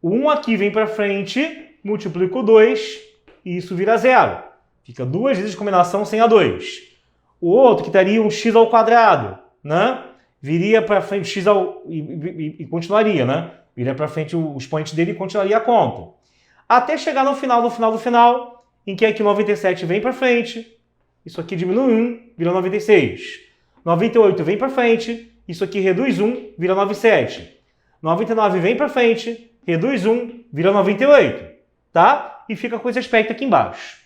[SPEAKER 1] O 1 aqui vem para frente, multiplica o 2 e isso vira zero. Fica duas vezes combinação sem a 2. O outro, que daria um x ao quadrado, né? Viria para frente x e continuaria, né? Viria para frente o expoente dele e continuaria a conta. Até chegar no final, em que aqui 97 vem para frente, isso aqui diminui 1, vira 96. 98 vem para frente, isso aqui reduz 1, vira 97. 99 vem para frente, reduz 1, vira 98, tá? E fica com esse aspecto aqui embaixo.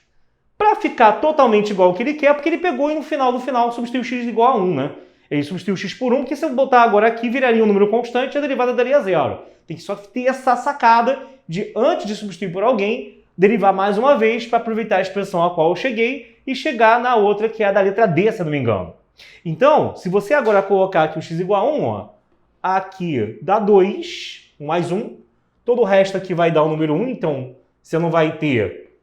[SPEAKER 1] Para ficar totalmente igual ao que ele quer, porque ele pegou e no final substituiu x igual a 1, né? Ele substituiu x por 1, que se eu botar agora aqui, viraria um número constante e a derivada daria zero. Tem que só ter essa sacada de, antes de substituir por alguém, derivar mais uma vez para aproveitar a expressão a qual eu cheguei e chegar na outra, que é a da letra D, se eu não me engano. Então, se você agora colocar aqui o x igual a 1, ó, aqui dá 2, 1 mais 1, todo o resto aqui vai dar o número 1, então você não vai ter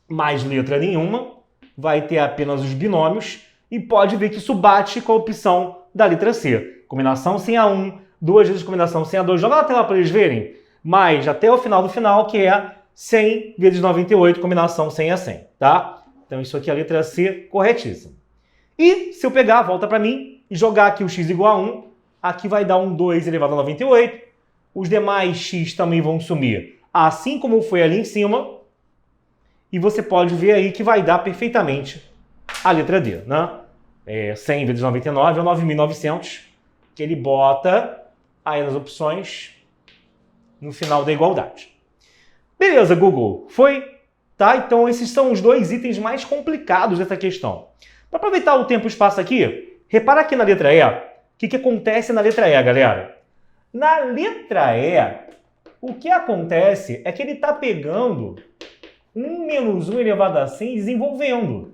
[SPEAKER 1] mais letra nenhuma, vai ter apenas os binômios, e pode ver que isso bate com a opção da letra C. Combinação sem a 1, duas vezes combinação sem a 2, joga na tela para eles verem, mas até o final, que é 100 vezes 98, combinação sem a 100, tá? Então isso aqui é a letra C corretíssima. E se eu pegar, volta para mim, e jogar aqui o x igual a 1, aqui vai dar um 2 elevado a 98, os demais x também vão sumir, assim como foi ali em cima, e você pode ver aí que vai dar perfeitamente a letra D, né? 100 vezes 99 é 9.900, que ele bota aí nas opções no final da igualdade. Beleza, Google, foi? Tá? Então esses são os dois itens mais complicados dessa questão. Para aproveitar o tempo e o espaço aqui, repara aqui na letra E. O que acontece na letra E, galera? Na letra E, o que acontece é que ele está pegando 1 menos 1 elevado a 100 e desenvolvendo.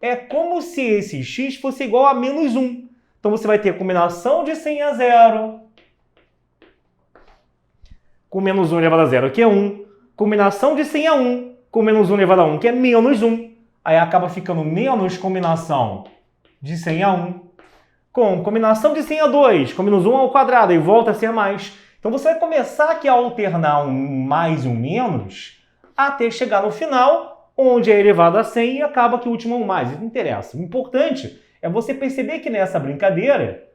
[SPEAKER 1] É como se esse x fosse igual a menos 1. Então você vai ter combinação de 100 a 0, com menos 1 elevado a 0, que é 1. Combinação de 100 a 1, com menos 1 elevado a 1, que é menos 1. Aí acaba ficando menos combinação de 100 a 1, com combinação de 100 a 2, com menos 1 ao quadrado, e volta a ser mais. Então você vai começar aqui a alternar um mais e um menos, até chegar no final, onde é elevado a 100 e acaba que o último é um mais. Isso não interessa. O importante é você perceber que nessa brincadeira,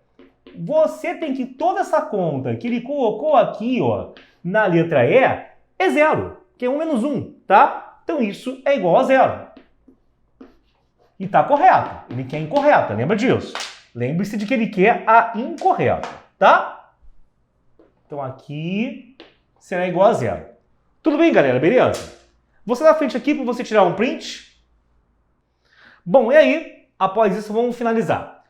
[SPEAKER 1] você tem que toda essa conta que ele colocou aqui, ó, na letra E, é zero, que é 1 menos 1, tá? Então isso é igual a zero. E tá correto. Ele quer incorreta, lembra disso? Lembre-se de que ele quer a incorreta, tá? Então aqui será igual a zero. Tudo bem, galera? Beleza? Vou sair da frente aqui para você tirar um print. Bom, e aí, após isso, vamos finalizar.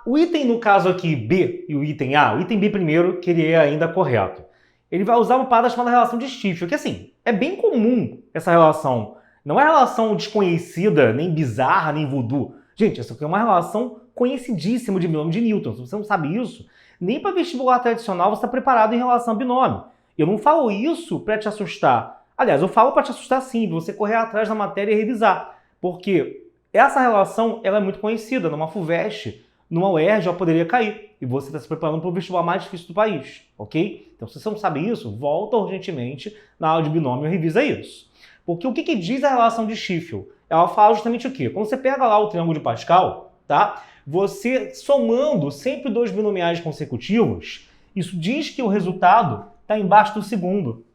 [SPEAKER 1] O item, no caso aqui, B e o item A, o item B primeiro, que ele é ainda correto. Ele vai usar uma parada chamada relação de Stifel, que assim, é bem comum essa relação. Não é relação desconhecida, nem bizarra, nem voodoo. Gente, essa aqui é uma relação conhecidíssima de binômio de Newton. Se você não sabe isso, nem para vestibular tradicional você está preparado em relação a binômio. Eu não falo isso para te assustar. Aliás, eu falo para te assustar sim, você correr atrás da matéria e revisar. Porque essa relação ela é muito conhecida. Numa FUVEST, numa UERJ, já poderia cair. E você está se preparando para o vestibular mais difícil do país. Ok? Então, se você não sabe isso, volta urgentemente na aula de binômio e revisa isso. Porque o que diz a relação de Stifel? Ela fala justamente o quê? Quando você pega lá o triângulo de Pascal, tá? Você somando sempre dois binomiais consecutivos, isso diz que o resultado está embaixo do segundo.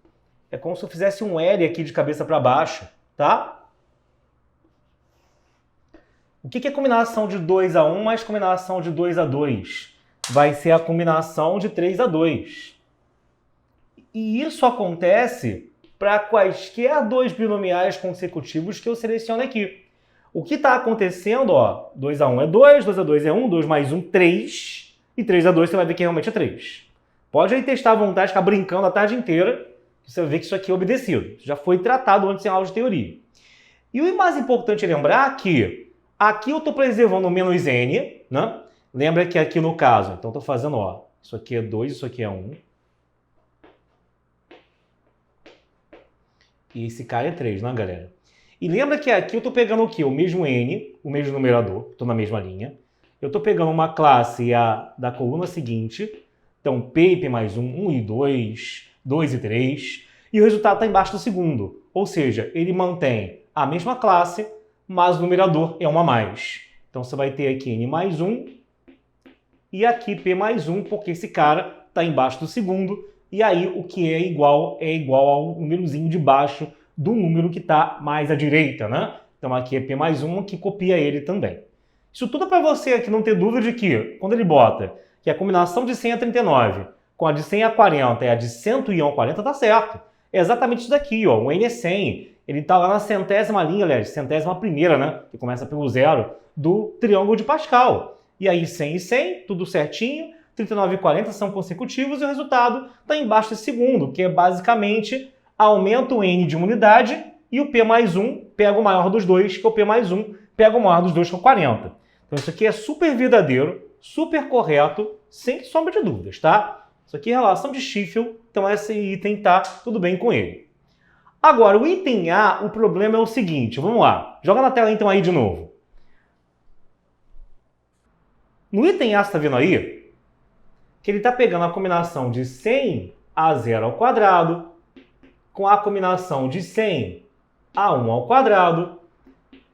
[SPEAKER 1] É como se eu fizesse um L aqui de cabeça para baixo, tá? O que é combinação de 2 a 1 mais combinação de 2 a 2? vai ser a combinação de 3 a 2. E isso acontece para quaisquer dois binomiais consecutivos que eu seleciono aqui. O que está acontecendo, ó, 2 a 1 é 2, 2 a 2 é 1, 2 mais 1, 3, e 3 a 2 você vai ver que realmente é 3. Pode aí testar à vontade, ficar brincando a tarde inteira, que você vai ver que isso aqui é obedecido. Já foi tratado antes em aula de teoria. E o mais importante é lembrar que aqui eu estou preservando o menos n, né? Lembra que aqui no caso, então estou fazendo, ó, isso aqui é 2, isso aqui é 1. E esse cara é 3, né, galera? E lembra que aqui eu estou pegando o quê? O mesmo n, o mesmo numerador, estou na mesma linha. Eu estou pegando uma classe da coluna seguinte, então P e P mais 1, 1 e 2, 2 e 3, e o resultado está embaixo do segundo. Ou seja, ele mantém a mesma classe, mas o numerador é 1 a mais. Então você vai ter aqui n mais 1 e aqui P mais 1, porque esse cara está embaixo do segundo, e aí o que é igual ao númerozinho de baixo do número que está mais à direita, né? Então aqui é P mais 1, que copia ele também. Isso tudo é para você aqui não ter dúvida de que, quando ele bota que a combinação de 100 a 39 com a de 100 a 40 é a de 101 a 40, tá certo. É exatamente isso daqui, ó, o n é 100. Ele está lá na centésima linha, aliás, centésima primeira, né? Que começa pelo zero, do triângulo de Pascal. E aí 100 e 100, tudo certinho, 39 e 40 são consecutivos e o resultado está embaixo desse segundo, que é basicamente aumenta o n de uma unidade e o P mais 1 pega o maior dos dois, que é o P mais 1, pega o maior dos dois, que é o 40. Então isso aqui é super verdadeiro, super correto, sem sombra de dúvidas, tá? Isso aqui é relação de Sheffield, então esse item tá tudo bem com ele. Agora, o item A, o problema é o seguinte, vamos lá, joga na tela então aí de novo. No item A, você está vendo aí, que ele está pegando a combinação de 100 a 0 ao quadrado, com a combinação de 100 a 1 ao quadrado,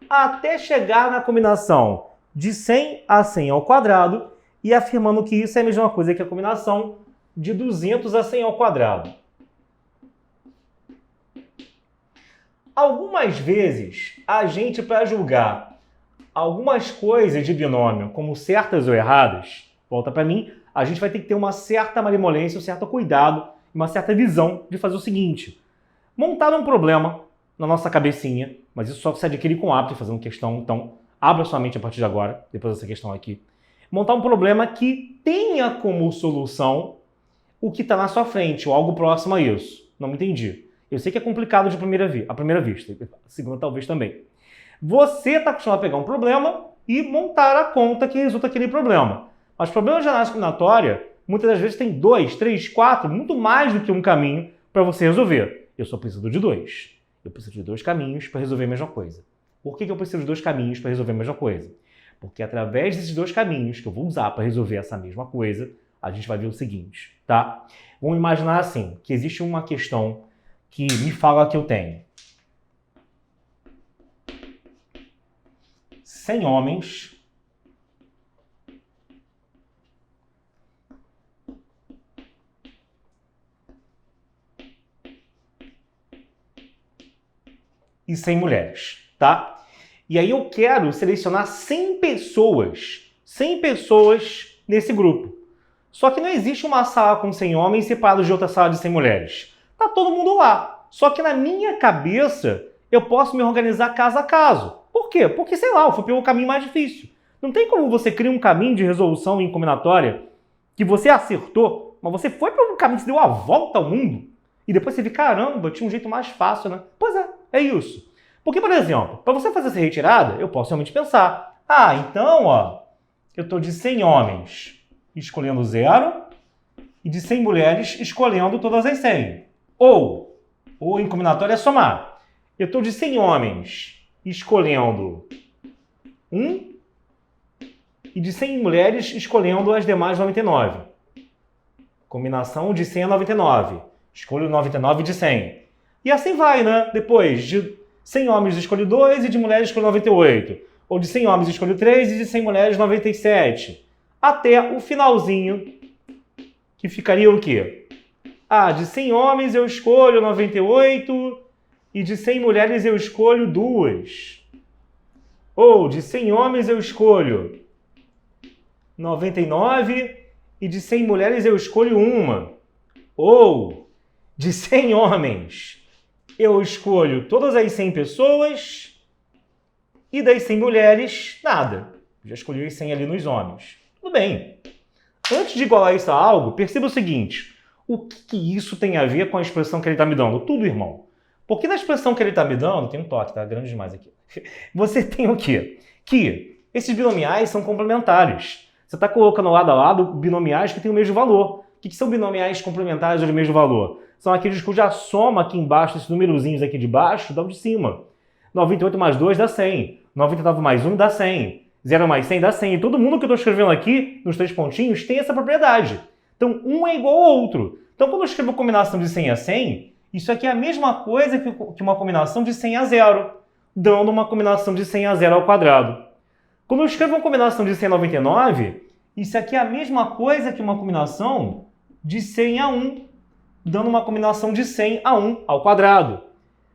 [SPEAKER 1] até chegar na combinação de 100 a 100 ao quadrado, e afirmando que isso é a mesma coisa que a combinação de 200 a 100 ao quadrado. Algumas vezes, a gente, para julgar algumas coisas de binômio como certas ou erradas, volta para mim, a gente vai ter que ter uma certa malemolência, um certo cuidado, uma certa visão de fazer o seguinte: montar um problema na nossa cabecinha, mas isso só se adquire com o hábito de fazer uma questão, então abra sua mente a partir de agora, depois dessa questão aqui. Montar um problema que tenha como solução o que está na sua frente, ou algo próximo a isso. Não me entendi. Eu sei que é complicado à primeira vista, a segunda talvez também. Você está acostumado a pegar um problema e montar a conta que resulta aquele problema. Mas problemas de análise combinatória, muitas das vezes tem 2, 3, 4, muito mais do que um caminho para você resolver. Eu só preciso de 2. Eu preciso de 2 caminhos para resolver a mesma coisa. Por que eu preciso de 2 caminhos para resolver a mesma coisa? Porque através desses 2 caminhos que eu vou usar para resolver essa mesma coisa, a gente vai ver o seguinte, tá? Vamos imaginar assim, que existe uma questão que me fala que eu tenho 100 homens e 100 mulheres, tá? E aí eu quero selecionar 100 pessoas nesse grupo. Só que não existe uma sala com 100 homens separados de outra sala de 100 mulheres. Tá todo mundo lá. Só que na minha cabeça, eu posso me organizar caso a caso. Por quê? Porque, sei lá, eu fui pelo caminho mais difícil. Não tem como você criar um caminho de resolução em combinatória que você acertou, mas você foi pelo caminho que deu a volta ao mundo e depois você vê, caramba, tinha um jeito mais fácil, né? Pois é isso. Porque, por exemplo, para você fazer essa retirada, eu posso realmente pensar, então, ó, eu estou de 100 homens escolhendo 0 e de 100 mulheres escolhendo todas as 100. Ou em combinatória é somar. Eu estou de 100 homens escolhendo 1 e de 100 mulheres escolhendo as demais 99. Combinação de 100 a 99. Escolho 99 de 100. E assim vai, né? Depois, de 100 homens escolho 2 e de mulheres escolho 98. Ou de 100 homens escolho 3 e de 100 mulheres 97. Até o finalzinho, que ficaria o quê? De 100 homens eu escolho 98 e de 100 mulheres eu escolho 2. Ou de 100 homens eu escolho 99 e de 100 mulheres eu escolho uma. Ou de 100 homens eu escolho todas as 100 pessoas e das 100 mulheres, nada. Já escolhi os 100 ali nos homens. Tudo bem. Antes de igualar isso a algo, perceba o seguinte. O que isso tem a ver com a expressão que ele está me dando? Tudo, irmão. Porque na expressão que ele está me dando, tem um toque, tá grande demais aqui. Você tem o quê? Que esses binomiais são complementares. Você está colocando lado a lado binomiais que têm o mesmo valor. O que são binomiais complementares ou de mesmo valor? São aqueles cuja soma aqui embaixo, esses númerozinhos aqui de baixo, dá o de cima. 98 mais 2 dá 100. 99 mais 1 dá 100. 0 mais 100 dá 100. E todo mundo que eu estou escrevendo aqui, nos 3 pontinhos, tem essa propriedade. Então, um é igual ao outro. Então, quando eu escrevo combinação de 100 a 100, isso aqui é a mesma coisa que uma combinação de 100 a 0, dando uma combinação de 100 a 0 ao quadrado. Quando eu escrevo uma combinação de 100 a 99, isso aqui é a mesma coisa que uma combinação de 100 a 1, dando uma combinação de 100 a 1 ao quadrado.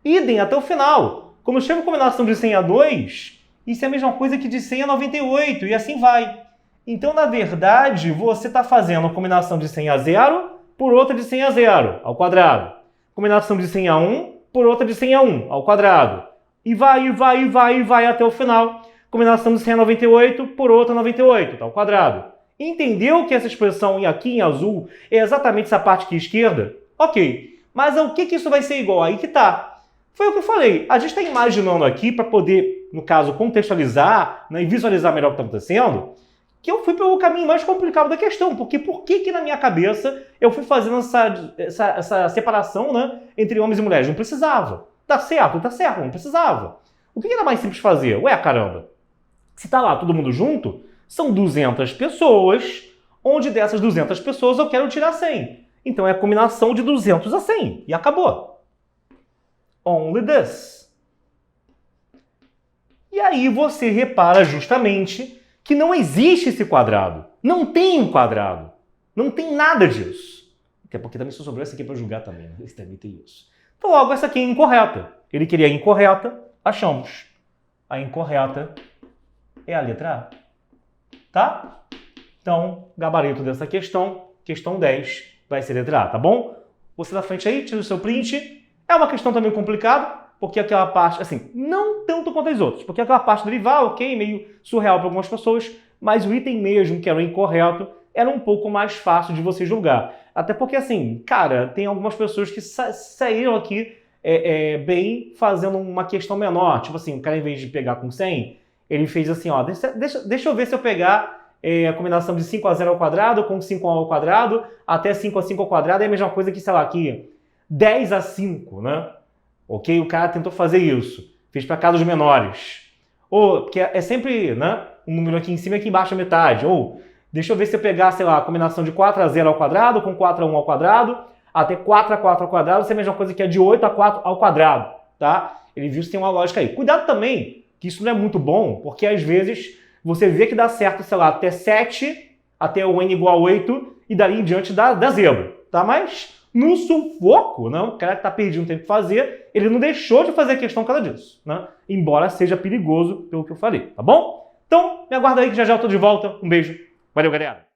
[SPEAKER 1] Idem até o final. Quando eu escrevo combinação de 100 a 2, isso é a mesma coisa que de 100 a 98, e assim vai. Então, na verdade, você está fazendo uma combinação de 100 a 0 por outra de 100 a 0 ao quadrado. Combinação de 100 a 1 por outra de 100 a 1 ao quadrado. E vai até o final. Combinação de 100 a 98 por outra 98 ao quadrado. Entendeu que essa expressão aqui em azul é exatamente essa parte aqui esquerda? Ok. Mas ao que isso vai ser igual? Aí que tá. Foi o que eu falei. A gente está imaginando aqui para poder, no caso, contextualizar, né, e visualizar melhor o que está acontecendo, que eu fui pelo caminho mais complicado da questão. Porque por que na minha cabeça eu fui fazendo essa separação, né, entre homens e mulheres? Não precisava. Tá certo, não precisava. O que era mais simples fazer? Ué, caramba, se tá lá todo mundo junto, são 200 pessoas, onde dessas 200 pessoas eu quero tirar 100. Então é a combinação de 200 a 100. E acabou. Only this. E aí você repara justamente que não existe esse quadrado. Não tem um quadrado. Não tem nada disso. Até porque também só sobrou essa aqui para julgar também. Né? Esse também tem isso. Então logo essa aqui é incorreta. Ele queria a incorreta, achamos. A incorreta é a letra A. Tá? Então, gabarito dessa questão 10, vai ser letra A, tá bom? Você na frente aí, tira o seu print. É uma questão também complicada, porque aquela parte, assim, não tanto quanto as outras, porque aquela parte derivar, ok, meio surreal para algumas pessoas, mas o item mesmo, que era o incorreto, era um pouco mais fácil de você julgar. Até porque, assim, cara, tem algumas pessoas que saíram aqui bem fazendo uma questão menor. Tipo assim, o cara, em vez de pegar com 100, ele fez assim, ó, deixa eu ver se eu pegar a combinação de 5 a 0 ao quadrado com 5 ao quadrado até 5 a 5 ao quadrado, é a mesma coisa que, sei lá, aqui 10 a 5, né? Ok? O cara tentou fazer isso. Fez para casos menores. Ou, porque é sempre, né, um número aqui em cima e aqui embaixo a metade. Ou, deixa eu ver se eu pegar, sei lá, a combinação de 4 a 0 ao quadrado com 4 a 1 ao quadrado até 4 a 4 ao quadrado, isso é a mesma coisa que é de 8 a 4 ao quadrado, tá? Ele viu se tem uma lógica aí. Cuidado também, que isso não é muito bom, porque às vezes você vê que dá certo, sei lá, até 7, até o n igual a 8, e dali em diante dá zebra, tá? Mas no sufoco, né, o cara que tá perdendo tempo de fazer, ele não deixou de fazer a questão por causa disso, né? Embora seja perigoso pelo que eu falei, tá bom? Então, me aguarda aí que já já eu tô de volta. Um beijo. Valeu, galera!